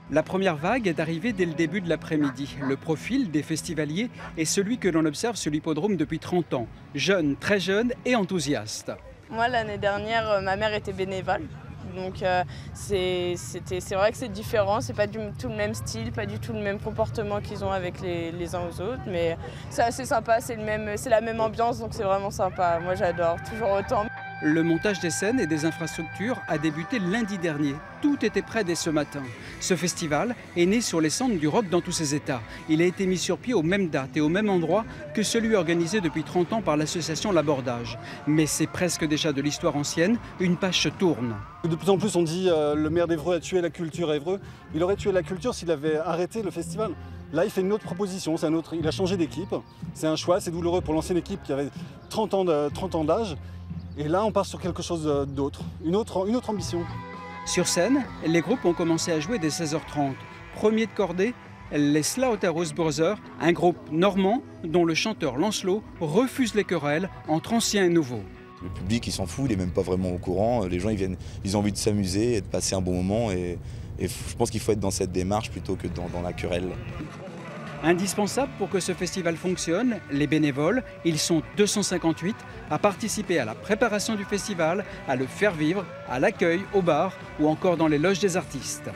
La première vague est arrivée dès le début de l'après-midi. Le profil des festivaliers est celui que l'on observe sur l'hippodrome depuis 30 ans. Jeunes, très jeunes et enthousiastes. Moi, l'année dernière, ma mère était bénévole. Donc c'est vrai que c'est différent, c'est pas du tout le même style, pas du tout le même comportement qu'ils ont avec les uns aux autres. Mais c'est assez sympa, c'est la même ambiance, donc c'est vraiment sympa. Moi j'adore, toujours autant. Le montage des scènes et des infrastructures a débuté lundi dernier. Tout était prêt dès ce matin. Ce festival est né sur les cendres du rock dans tous ses états. Il a été mis sur pied aux mêmes dates et au même endroit que celui organisé depuis 30 ans par l'association L'Abordage. Mais c'est presque déjà de l'histoire ancienne, une page se tourne. De plus en plus on dit le maire d'Évreux a tué la culture à Évreux. Il aurait tué la culture s'il avait arrêté le festival. Là il fait une autre proposition, il a changé d'équipe. C'est un choix, c'est douloureux pour l'ancienne équipe qui avait 30 ans d'âge. Et là, on part sur quelque chose d'autre, une autre ambition. Sur scène, les groupes ont commencé à jouer dès 16h30. Premier de cordée, les Slaughterhouse Brothers, un groupe normand dont le chanteur Lancelot refuse les querelles entre anciens et nouveaux. Le public, il s'en fout, il n'est même pas vraiment au courant. Les gens, ils ont envie de s'amuser et de passer un bon moment. Et je pense qu'il faut être dans cette démarche plutôt que dans la querelle. Indispensable pour que ce festival fonctionne, les bénévoles, ils sont 258 à participer à la préparation du festival, à le faire vivre, à l'accueil, au bar ou encore dans les loges des artistes.